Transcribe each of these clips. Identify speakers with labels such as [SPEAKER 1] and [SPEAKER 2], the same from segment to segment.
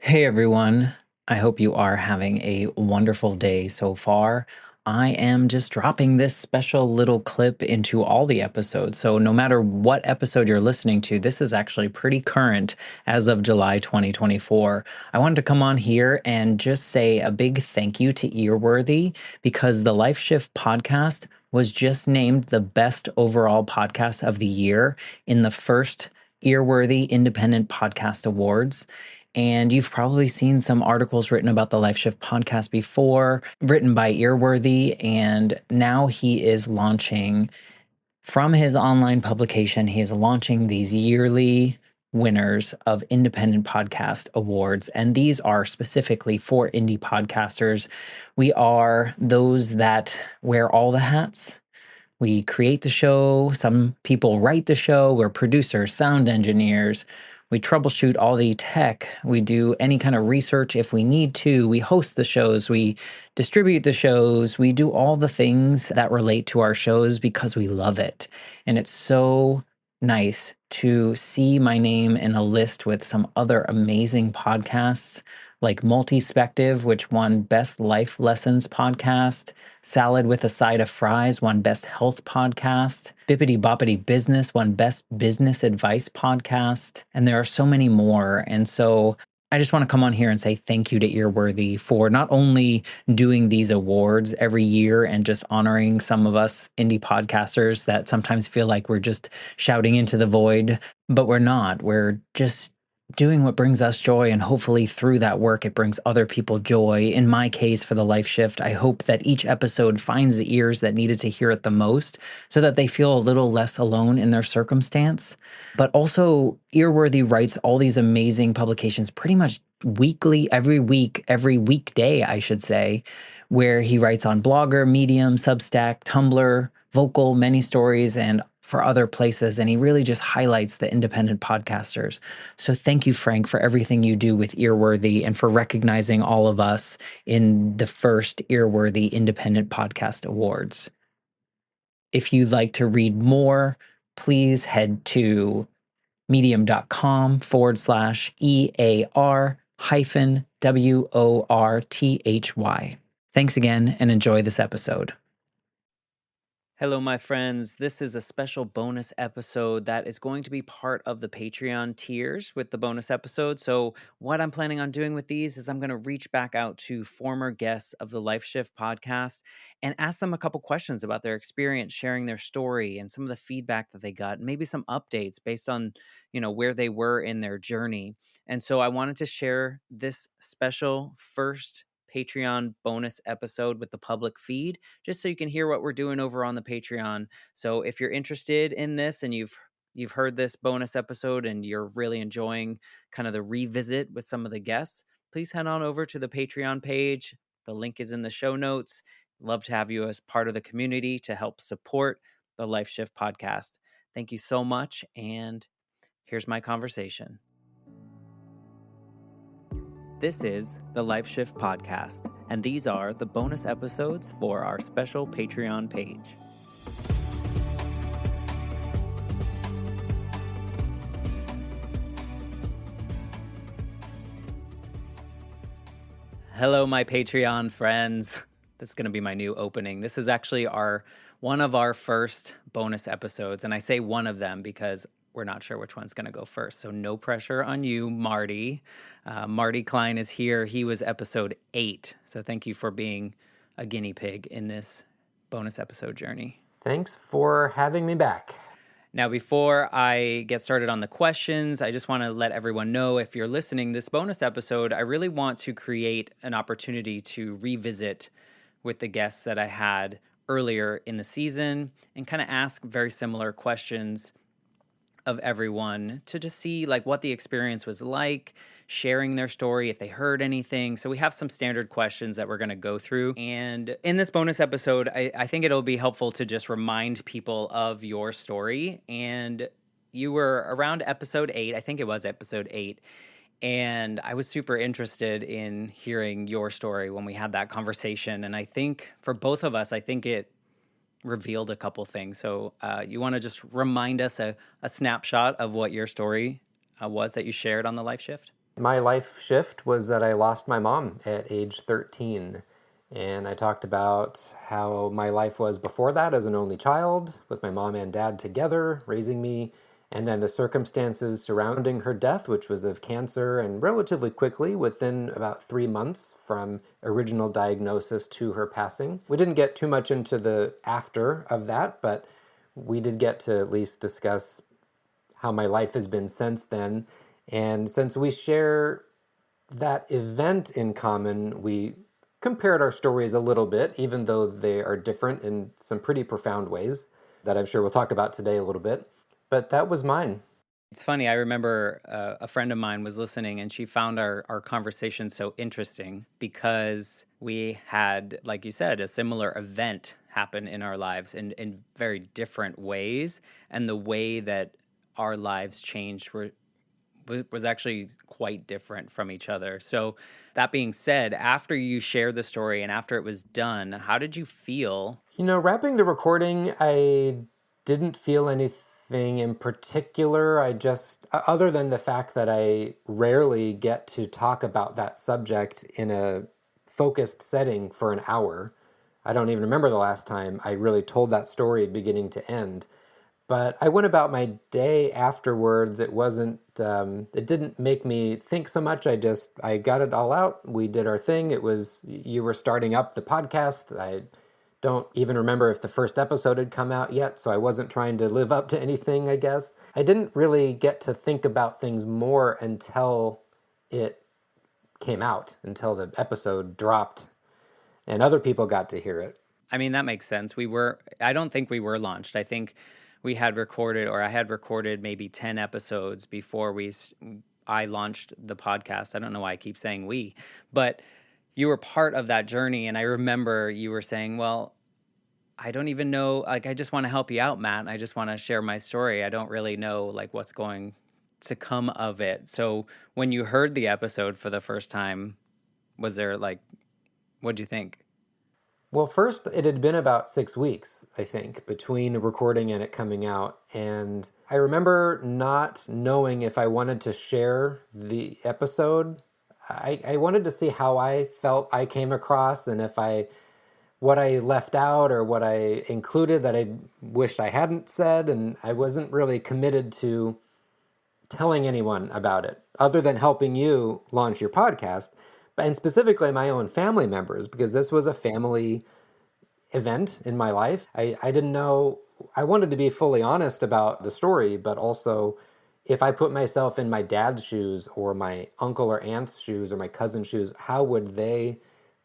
[SPEAKER 1] Hey everyone, I hope you are having a wonderful day so far. I am just dropping this special little clip into all the episodes. So, no matter what episode you're listening to, this is actually pretty current as of July 2024. I wanted to come on here and just say a big thank you to Earworthy because the Life Shift podcast was just named the best overall podcast of the year in the first Earworthy Independent Podcast Awards. And you've probably seen some articles written about the Life Shift podcast before, written by Earworthy. And now he is launching from his online publication, he is launching these yearly winners of independent podcast awards. And these are specifically for indie podcasters. We are those that wear all the hats. We create the show. Some people write the show. We're producers, sound engineers. We troubleshoot all the tech. We do any kind of research if we need to. We host the shows. We distribute the shows. We do all the things that relate to our shows because we love it. And it's so nice to see my name in a list with some other amazing podcasts like Multispective, which won Best Life Lessons Podcast. Salad with a Side of Fries won Best Health Podcast. Bippity Boppity Business won Best Business Advice Podcast. And there are so many more. And so I just want to come on here and say thank you to Earworthy for not only doing these awards every year and just honoring some of us indie podcasters that sometimes feel like we're just shouting into the void, but we're not. We're just doing what brings us joy, and hopefully through that work it brings other people joy. In my case, for the Life Shift, I hope that each episode finds the ears that needed to hear it the most so that they feel a little less alone in their circumstance. But also, Earworthy writes all these amazing publications pretty much weekly, every week, every weekday, I should say, where he writes on Blogger, Medium, Substack, Tumblr, Vocal, Many Stories, and for other places. And he really just highlights the independent podcasters. So thank you, Frank, for everything you do with Earworthy and for recognizing all of us in the first Earworthy Independent Podcast Awards. If you'd like to read more, please head to medium.com/EAR hyphen WORTHY. Thanks again and enjoy this episode. Hello, my friends. This is a special bonus episode that is going to be part of the Patreon tiers with the bonus episode. So, what I'm planning on doing with these is I'm going to reach back out to former guests of the Life Shift podcast and ask them a couple questions about their experience, sharing their story and some of the feedback that they got, and maybe some updates based on, where they were in their journey. And so, I wanted to share this special first Patreon bonus episode with the public feed, just so you can hear what we're doing over on the Patreon. So if you're interested in this and you've heard this bonus episode and you're really enjoying kind of the revisit with some of the guests, please head on over to the Patreon page. The link is in the show notes. Love to have you as part of the community to help support the Life Shift podcast. Thank you so much. And here's my conversation. This is the Life Shift podcast, and these are the bonus episodes for our special Patreon page. Hello, my Patreon friends. That's going to be my new opening. This is actually one of our first bonus episodes, and I say one of them because we're not sure which one's going to go first. So no pressure on you, Marty. Marty Klein is here. He was episode 8. So thank you for being a guinea pig in this bonus episode journey.
[SPEAKER 2] Thanks for having me back.
[SPEAKER 1] Now, before I get started on the questions, I just want to let everyone know, if you're listening this bonus episode, I really want to create an opportunity to revisit with the guests that I had earlier in the season and kind of ask very similar questions of everyone to just see like what the experience was like, sharing their story, if they heard anything. So we have some standard questions that we're going to go through. And in this bonus episode, I think it'll be helpful to just remind people of your story. And you were around episode 8. I think it was episode 8. And I was super interested in hearing your story when we had that conversation. And I think for both of us, I think it revealed a couple things. So you want to just remind us a snapshot of what your story was that you shared on the Life Shift?
[SPEAKER 2] My life shift was that I lost my mom at age 13. And I talked about how my life was before that as an only child, with my mom and dad together raising me, and then the circumstances surrounding her death, which was of cancer, and relatively quickly, within about 3 months from original diagnosis to her passing. We didn't get too much into the after of that, but we did get to at least discuss how my life has been since then. And since we share that event in common, we compared our stories a little bit, even though they are different in some pretty profound ways that I'm sure we'll talk about today a little bit. But that was mine.
[SPEAKER 1] It's funny. I remember a friend of mine was listening and she found our conversation so interesting because we had, like you said, a similar event happen in our lives in very different ways. And the way that our lives changed was actually quite different from each other. So, that being said, after you shared the story and after it was done, how did you feel?
[SPEAKER 2] Wrapping the recording, I didn't feel anything in particular. I just, other than the fact that I rarely get to talk about that subject in a focused setting for an hour. I don't even remember the last time I really told that story beginning to end. But I went about my day afterwards. It didn't make me think so much. I got it all out. We did our thing. You were starting up the podcast. I don't even remember if the first episode had come out yet, so I wasn't trying to live up to anything, I guess. I didn't really get to think about things more until it came out, until the episode dropped and other people got to hear it.
[SPEAKER 1] I mean, that makes sense. I don't think we were launched. I think I had recorded maybe 10 episodes before I launched the podcast. I don't know why I keep saying we, but you were part of that journey. And I remember you were saying, well, I don't even know, like, I just want to help you out, Matt. I just want to share my story. I don't really know, like, what's going to come of it. So when you heard the episode for the first time, was there like, what'd you think?
[SPEAKER 2] Well, first, it had been about 6 weeks, I think, between recording and it coming out. And I remember not knowing if I wanted to share the episode. I wanted to see how I felt I came across and what I left out or what I included that I wished I hadn't said. And I wasn't really committed to telling anyone about it other than helping you launch your podcast, and specifically my own family members, because this was a family event in my life. I didn't know, I wanted to be fully honest about the story, but also if I put myself in my dad's shoes or my uncle or aunt's shoes or my cousin's shoes, how would they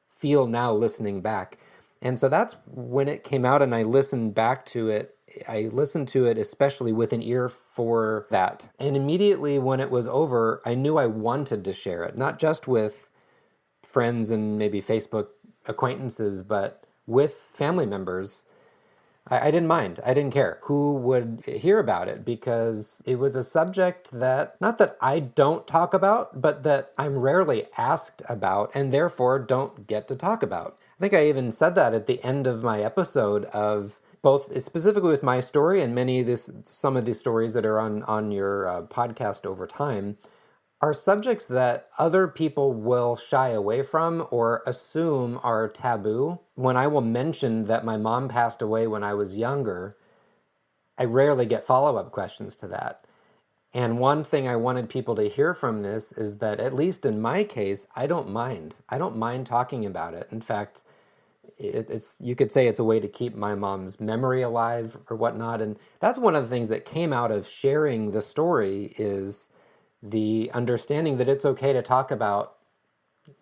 [SPEAKER 2] feel now listening back? And so that's when it came out and I listened back to it. I listened to it especially with an ear for that. And immediately when it was over, I knew I wanted to share it, not just with friends and maybe Facebook acquaintances, but with family members. I didn't mind. I didn't care who would hear about it because it was a subject that, not that I don't talk about, but that I'm rarely asked about and therefore don't get to talk about. I think I even said that at the end of my episode of both specifically with my story and some of these stories that are on your podcast over time are subjects that other people will shy away from or assume are taboo. When I will mention that my mom passed away when I was younger, I rarely get follow-up questions to that. And one thing I wanted people to hear from this is that, at least in my case, I don't mind. I don't mind talking about it. In fact, you could say it's a way to keep my mom's memory alive or whatnot. And that's one of the things that came out of sharing the story is the understanding that it's okay to talk about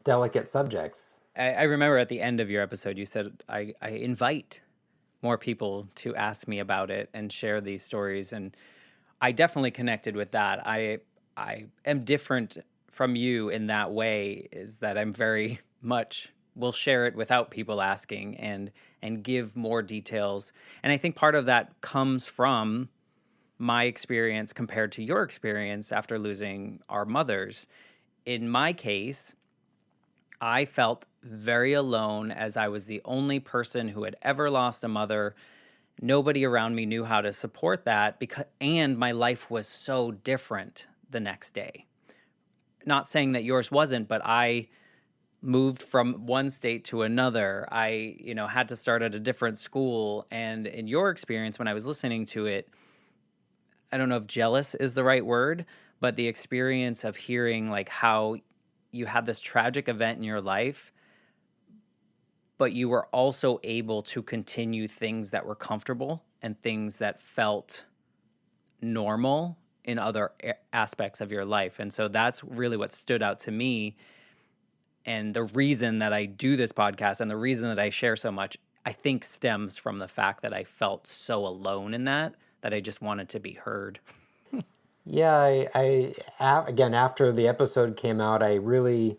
[SPEAKER 2] delicate subjects.
[SPEAKER 1] I remember at the end of your episode, you said, I invite more people to ask me about it and share these stories. And I definitely connected with that. I am different from you in that way, is that I'm very much will share it without people asking and give more details. And I think part of that comes from my experience compared to your experience after losing our mothers. In my case, I felt very alone as I was the only person who had ever lost a mother. Nobody around me knew how to support that and my life was so different the next day. not saying that yours wasn't, but I moved from one state to another. I, had to start at a different school. And in your experience, when I was listening to it, I don't know if jealous is the right word, but the experience of hearing like how you had this tragic event in your life, but you were also able to continue things that were comfortable and things that felt normal in other aspects of your life. And so that's really what stood out to me. And the reason that I do this podcast and the reason that I share so much, I think stems from the fact that I felt so alone in that I just wanted to be heard.
[SPEAKER 2] Yeah, again, after the episode came out, I really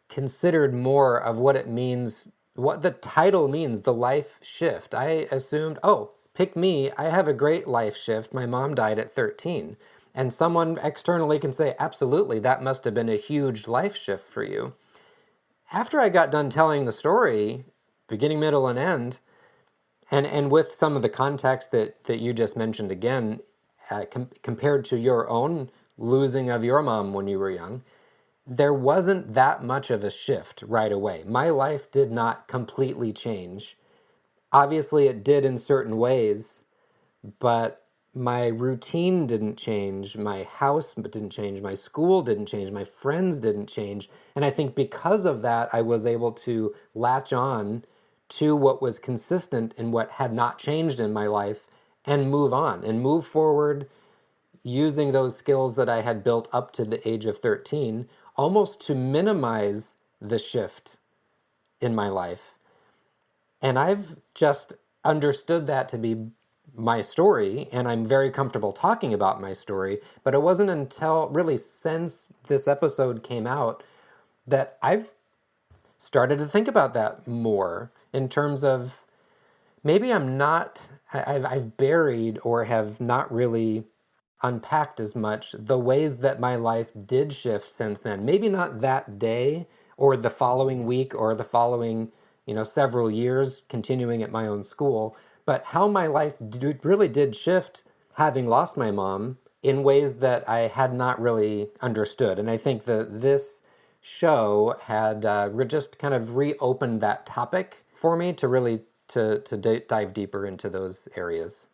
[SPEAKER 2] considered more of what it means, what the title means, the life shift. I assumed, oh, pick me. I have a great life shift. My mom died at 13. And someone externally can say, absolutely, that must have been a huge life shift for you. After I got done telling the story, beginning, middle, and end, and with some of the context that you just mentioned again, compared to your own losing of your mom when you were young, there wasn't that much of a shift right away. My life did not completely change. Obviously, it did in certain ways, but my routine didn't change. My house didn't change. My school didn't change. My friends didn't change. And I think because of that, I was able to latch on to what was consistent and what had not changed in my life and move on and move forward using those skills that I had built up to the age of 13, almost to minimize the shift in my life. And I've just understood that to be my story, and I'm very comfortable talking about my story. But it wasn't until really since this episode came out that I've started to think about that more in terms of maybe I'm not, I've buried or have not really unpacked as much the ways that my life did shift since then. Maybe not that day or the following week or the following, several years continuing at my own school, but how my life really did shift having lost my mom in ways that I had not really understood. And I think that this show had just kind of reopened that topic for me to really dive deeper into those areas.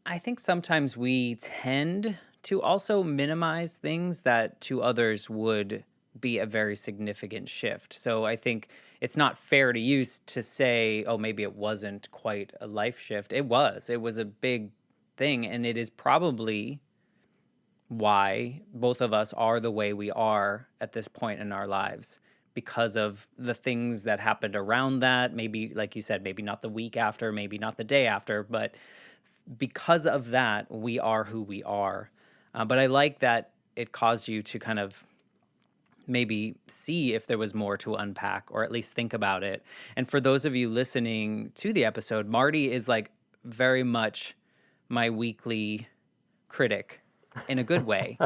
[SPEAKER 1] I think sometimes we tend to also minimize things that to others would be a very significant shift. So I think it's not fair to use to say, oh, maybe it wasn't quite a life shift. It was. It was a big thing. And it is probably why both of us are the way we are at this point in our lives because of the things that happened around that. Maybe, like you said, maybe not the week after, maybe not the day after, but because of that, we are who we are. But I like that it caused you to kind of maybe see if there was more to unpack or at least think about it. And for those of you listening to the episode, Marty is like very much my weekly critic in a good way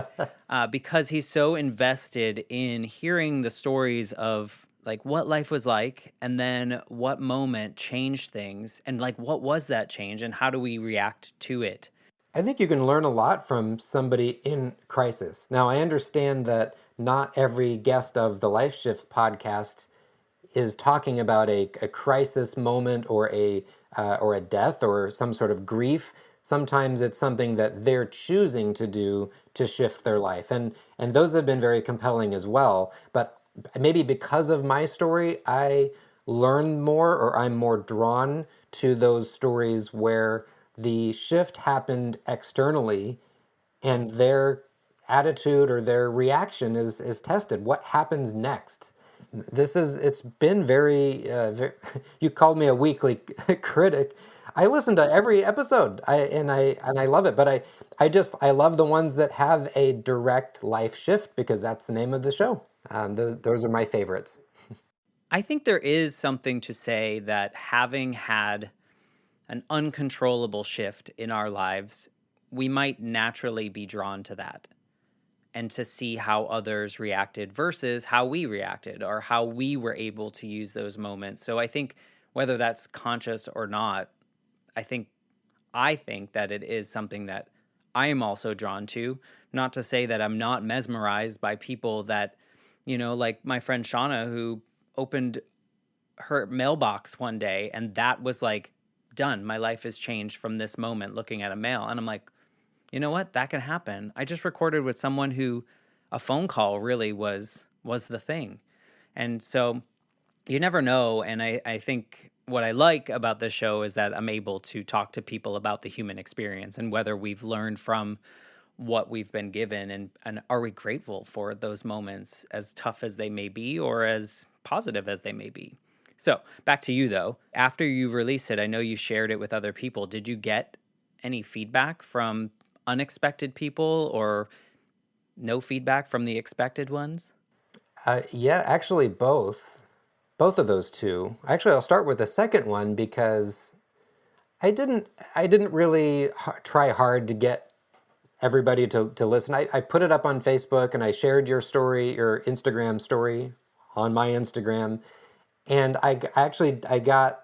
[SPEAKER 1] because he's so invested in hearing the stories of like what life was like and then what moment changed things and like what was that change and how do we react to it.
[SPEAKER 2] I think you can learn a lot from somebody in crisis. Now, I understand that not every guest of the Life Shift podcast is talking about a crisis moment or a death or some sort of grief. Sometimes it's something that they're choosing to do to shift their life, and those have been very compelling as well. But maybe because of my story, I learn more, or I'm more drawn to those stories where the shift happened externally and their attitude or their reaction is tested. What happens next? It's been very you called me a weekly critic. I listen to every episode. I love it, but I love the ones that have a direct life shift because that's the name of the show. Those are my favorites.
[SPEAKER 1] I think there is something to say that having had an uncontrollable shift in our lives, we might naturally be drawn to that and to see how others reacted versus how we reacted or how we were able to use those moments. So I think whether that's conscious or not, I think I think that it is something that I am also drawn to. Not to say that I'm not mesmerized by people that Like my friend Shauna, who opened her mailbox one day, and that was like, done. My life has changed from this moment looking at a mail. And I'm like, you know what? That can happen. I just recorded with someone who a phone call really was the thing. And so you never know. And I think what I like about this show is that I'm able to talk to people about the human experience and whether we've learned from what we've been given, and are we grateful for those moments, as tough as they may be or as positive as they may be. So back to you though. After you released it, I know you shared it with other people. Did you get any feedback from unexpected people, or no feedback from the expected ones?
[SPEAKER 2] Yeah, actually, both of those two. Actually, I'll start with the second one because I didn't really try hard to get everybody to listen. I put it up on Facebook and I shared your story, your Instagram story on my Instagram. And I got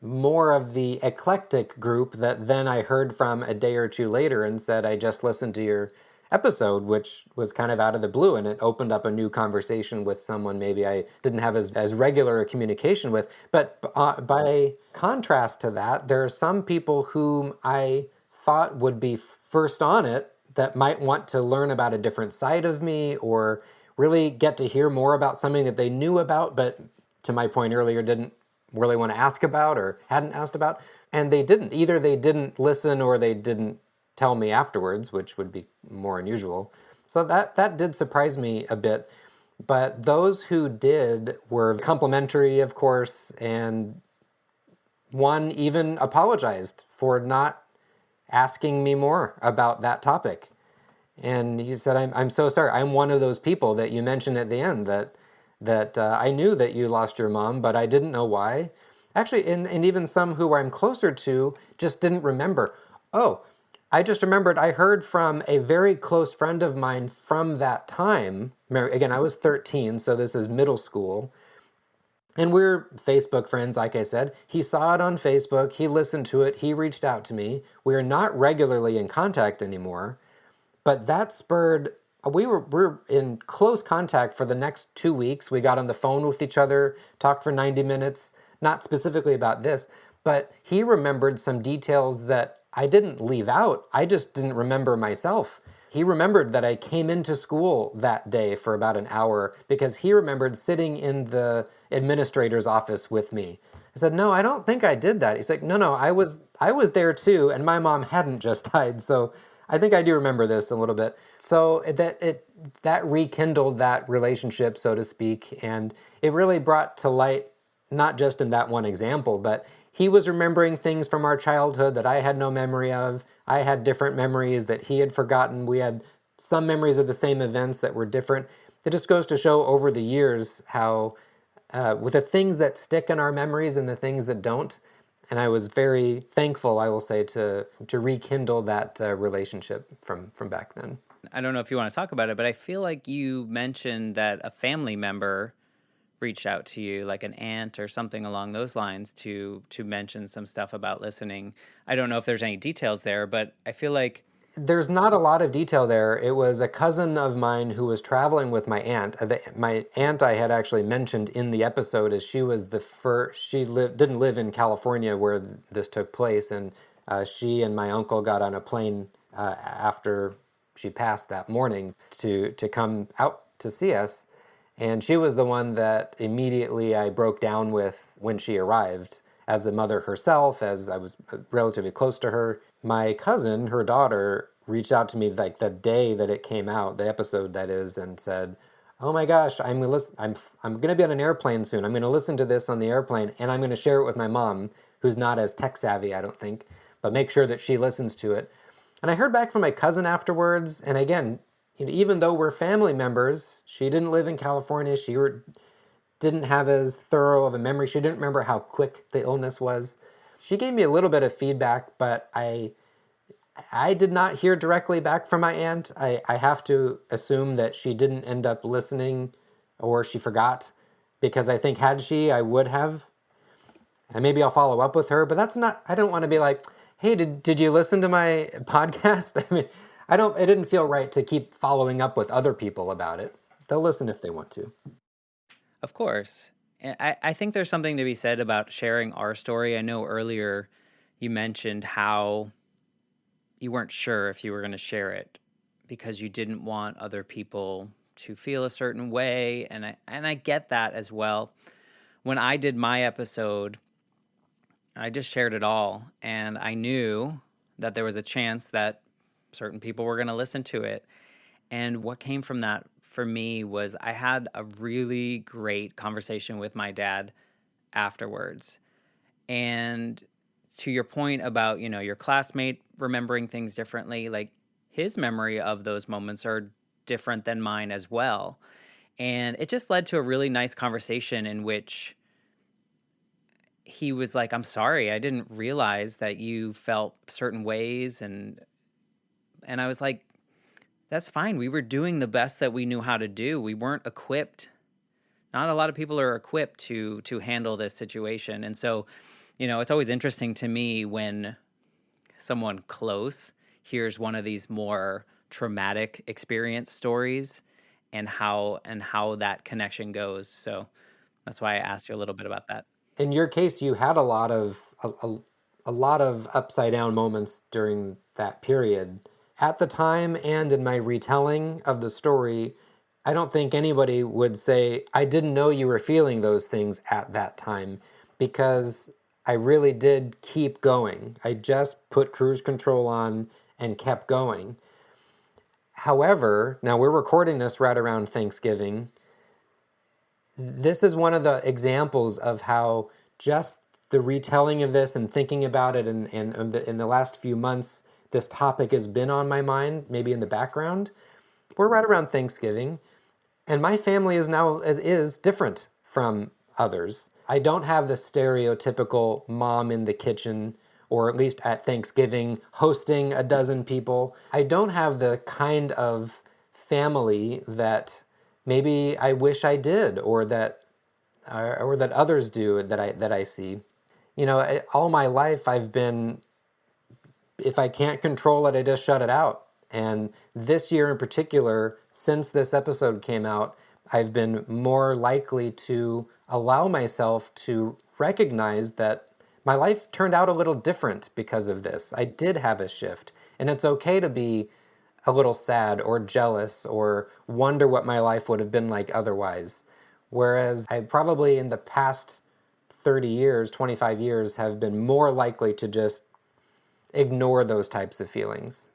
[SPEAKER 2] more of the eclectic group that then I heard from a day or two later and said, I just listened to your episode, which was kind of out of the blue. And it opened up a new conversation with someone maybe I didn't have as regular a communication with. But by contrast to that, there are some people whom I thought would be first on it that might want to learn about a different side of me or really get to hear more about something that they knew about, but to my point earlier, didn't really want to ask about or hadn't asked about. And they didn't. Either they didn't listen or they didn't tell me afterwards, which would be more unusual. So that did surprise me a bit. But those who did were complimentary, of course, and one even apologized for not asking me more about that topic. And he said, I'm so sorry. I'm one of those people that you mentioned at the end that I knew that you lost your mom, but I didn't know why. Actually, and even some who I'm closer to just didn't remember. Oh, I just remembered I heard from a very close friend of mine from that time. Again, I was 13, so this is middle school. And we're Facebook friends, like I said. He saw it on Facebook, he listened to it, he reached out to me. We are not regularly in contact anymore, but that spurred, we're in close contact for the next 2 weeks. We got on the phone with each other, talked for 90 minutes, not specifically about this, but he remembered some details that I didn't leave out. I just didn't remember myself. He remembered that I came into school that day for about an hour because he remembered sitting in the administrator's office with me. I said, "No, I don't think I did that." He's like, "No, I was there too, and my mom hadn't just died, so I think I do remember this a little bit." So that rekindled that relationship, so to speak, and it really brought to light, not just in that one example, but he was remembering things from our childhood that I had no memory of. I had different memories that he had forgotten. We had some memories of the same events that were different. It just goes to show over the years how, with the things that stick in our memories and the things that don't, and I was very thankful, I will say, to rekindle that relationship from back then.
[SPEAKER 1] I don't know if you want to talk about it, but I feel like you mentioned that a family member reached out to you, like an aunt or something along those lines, to mention some stuff about listening. I don't know if there's any details there, but I feel like
[SPEAKER 2] There's not a lot of detail there. It was a cousin of mine who was traveling with my aunt. My aunt I had actually mentioned in the episode as she was the first. Didn't live in California where this took place, and she and my uncle got on a plane after she passed that morning to come out to see us. And she was the one that immediately I broke down with when she arrived. As a mother herself, as I was relatively close to her, my cousin, her daughter, reached out to me like the day that it came out, the episode that is, and said, "Oh my gosh, I'm gonna listen. I'm gonna be on an airplane soon. I'm gonna listen to this on the airplane, and I'm gonna share it with my mom, who's not as tech savvy, I don't think, but make sure that she listens to it." And I heard back from my cousin afterwards, and again, even though we're family members, she didn't live in California. Didn't have as thorough of a memory. She didn't remember how quick the illness was. She gave me a little bit of feedback, but I did not hear directly back from my aunt. I have to assume that she didn't end up listening or she forgot, because I think had she, I would have. And maybe I'll follow up with her, but that's not, I don't want to be like, "Hey, did you listen to my podcast?" I mean, it didn't feel right to keep following up with other people about it. they'll listen if they want to.
[SPEAKER 1] Of course. And I think there's something to be said about sharing our story. I know earlier you mentioned how you weren't sure if you were going to share it because you didn't want other people to feel a certain way, and I get that as well. When I did my episode, I just shared it all, and I knew that there was a chance that certain people were going to listen to it. And what came from that for me was I had a really great conversation with my dad afterwards. And to your point about, your classmate remembering things differently, like his memory of those moments are different than mine as well. And it just led to a really nice conversation in which he was like, "I'm sorry, I didn't realize that you felt certain ways." And I was like, "That's fine. We were doing the best that we knew how to do. We weren't equipped. Not a lot of people are equipped to handle this situation." And so, it's always interesting to me when someone close hears one of these more traumatic experience stories and how that connection goes. So that's why I asked you a little bit about that.
[SPEAKER 2] In your case, you had a lot of upside down moments during that period. At the time and in my retelling of the story, I don't think anybody would say, I didn't know you were feeling those things at that time, because I really did keep going. I just put cruise control on and kept going. However, now we're recording this right around Thanksgiving. This is one of the examples of how just the retelling of this and thinking about it, and in the last few months, this topic has been on my mind, maybe in the background. We're right around Thanksgiving, and my family is different from others. I don't have the stereotypical mom in the kitchen, or at least at Thanksgiving, hosting a dozen people. I don't have the kind of family that maybe I wish I did, or that others do, that I see. All my life I've been, if I can't control it, I just shut it out. And this year in particular, since this episode came out, I've been more likely to allow myself to recognize that my life turned out a little different because of this. I did have a shift, and it's okay to be a little sad or jealous or wonder what my life would have been like otherwise. Whereas I probably in the past 30 years, 25 years, have been more likely to just ignore those types of feelings.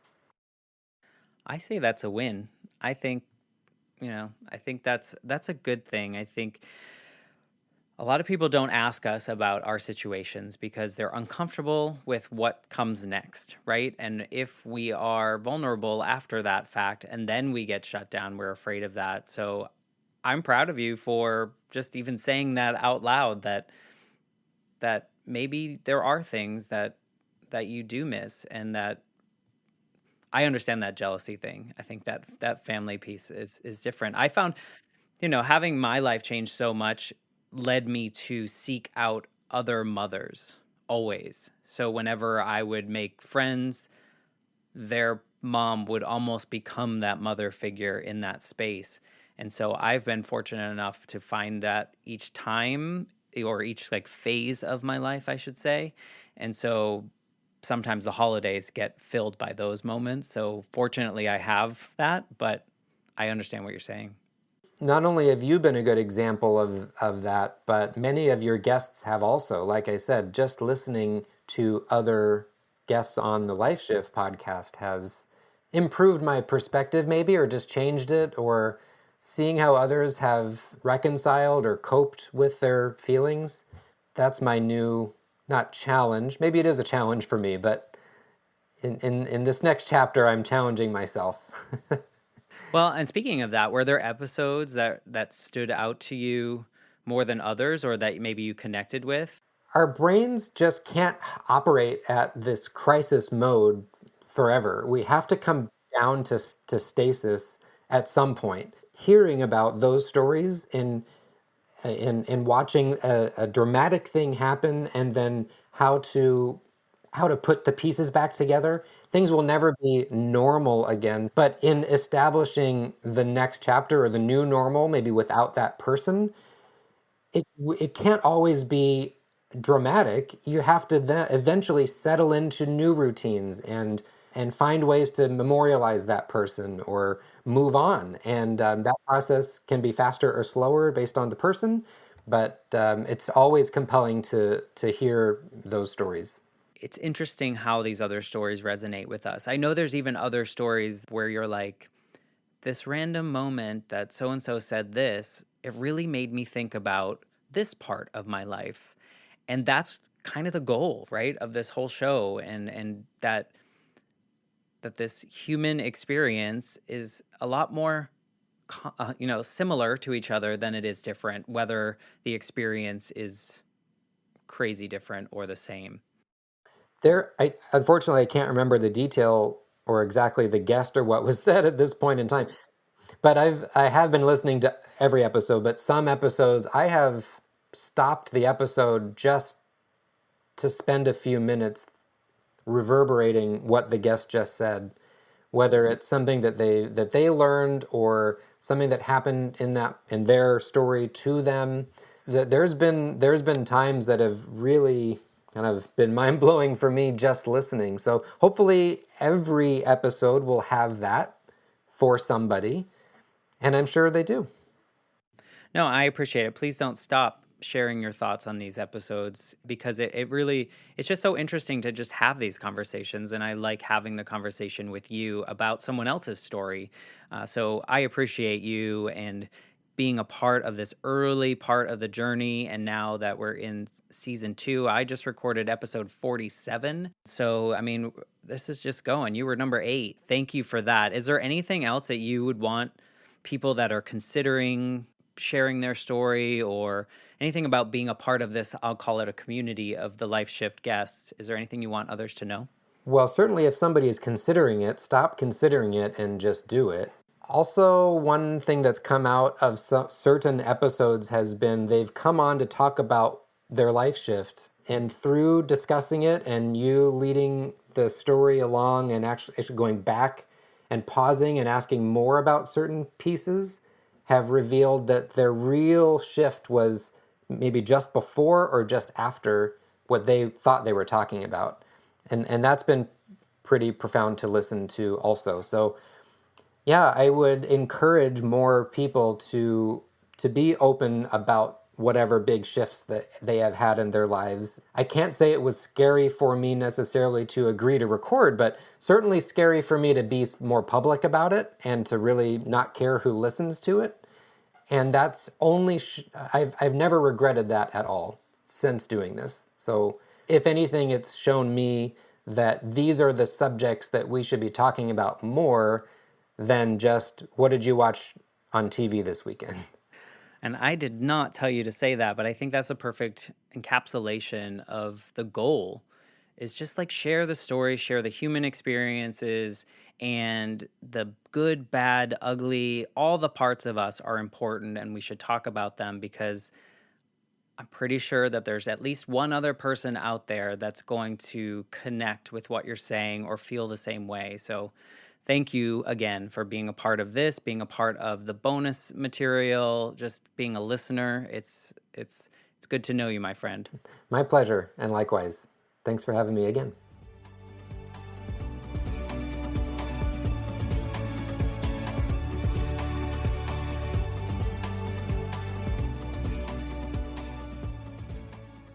[SPEAKER 1] I say that's a win. I think, I think that's a good thing. I think a lot of people don't ask us about our situations because they're uncomfortable with what comes next, right? And if we are vulnerable after that fact and then we get shut down, we're afraid of that. So I'm proud of you for just even saying that out loud, that maybe there are things that you do miss, and that I understand that jealousy thing. I think that family piece is different. I found, having my life change so much led me to seek out other mothers always. So whenever I would make friends, their mom would almost become that mother figure in that space. And so I've been fortunate enough to find that each time, or each like phase of my life, I should say. And so sometimes the holidays get filled by those moments. So fortunately I have that, but I understand what you're saying.
[SPEAKER 2] Not only have you been a good example of that, but many of your guests have also. Like I said, just listening to other guests on the Life Shift podcast has improved my perspective, maybe, or just changed it, or seeing how others have reconciled or coped with their feelings. That's my new, not challenge. Maybe it is a challenge for me, but in this next chapter, I'm challenging myself.
[SPEAKER 1] Well, and speaking of that, were there episodes that stood out to you more than others, or that maybe you connected with?
[SPEAKER 2] Our brains just can't operate at this crisis mode forever. We have to come down to stasis at some point. Hearing about those stories and watching a dramatic thing happen, and then how to put the pieces back together, things will never be normal again. But in establishing the next chapter or the new normal, maybe without that person, it can't always be dramatic. You have to then eventually settle into new routines and find ways to memorialize that person or move on. And that process can be faster or slower based on the person, but it's always compelling to hear those stories.
[SPEAKER 1] It's interesting how these other stories resonate with us. I know there's even other stories where you're like, this random moment that so and so said this, it really made me think about this part of my life. And that's kind of the goal, right, of this whole show, and that this human experience is a lot more similar to each other than it is different, whether the experience is crazy different or the same.
[SPEAKER 2] I unfortunately I can't remember the detail or exactly the guest or what was said at this point in time. But I have been listening to every episode, but some episodes I have stopped the episode just to spend a few minutes reverberating what the guest just said, whether it's something that they learned or something that happened in their story to them. There's been times that have really kind of been mind blowing for me just listening. So hopefully every episode will have that for somebody, and I'm sure they do.
[SPEAKER 1] No, I appreciate it. Please don't stop sharing your thoughts on these episodes because it really, it's just so interesting to just have these conversations. And I like having the conversation with you about someone else's story. So I appreciate you and being a part of this early part of the journey. And now that we're in season 2, I just recorded episode 47. So, I mean, this is just going. You were number 8. Thank you for that. Is there anything else that you would want people that are considering sharing their story or anything about being a part of this? I'll call it a community of the Life Shift guests. Is there anything you want others to know?
[SPEAKER 2] Well, certainly if somebody is considering it, stop considering it and just do it. Also, one thing that's come out of certain episodes has been they've come on to talk about their life shift. And through discussing it and you leading the story along and actually going back and pausing and asking more about certain pieces, have revealed that their real shift was maybe just before or just after what they thought they were talking about. And that's been pretty profound to listen to also. So yeah, I would encourage more people to be open about whatever big shifts that they have had in their lives. I can't say it was scary for me necessarily to agree to record, but certainly scary for me to be more public about it and to really not care who listens to it. And that's only I've never regretted that at all since doing this. So if anything, it's shown me that these are the subjects that we should be talking about more than just what did you watch on TV this weekend.
[SPEAKER 1] And I did not tell you to say that, but I think that's a perfect encapsulation of the goal is just like share the story, share the human experiences and the good, bad, ugly, all the parts of us are important and we should talk about them because I'm pretty sure that there's at least one other person out there that's going to connect with what you're saying or feel the same way. So, thank you again for being a part of this, being a part of the bonus material, just being a listener. It's good to know you, my friend.
[SPEAKER 2] My pleasure, and likewise. Thanks for having me again.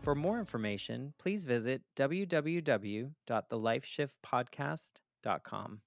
[SPEAKER 1] For more information, please visit www.thelifeshiftpodcast.com.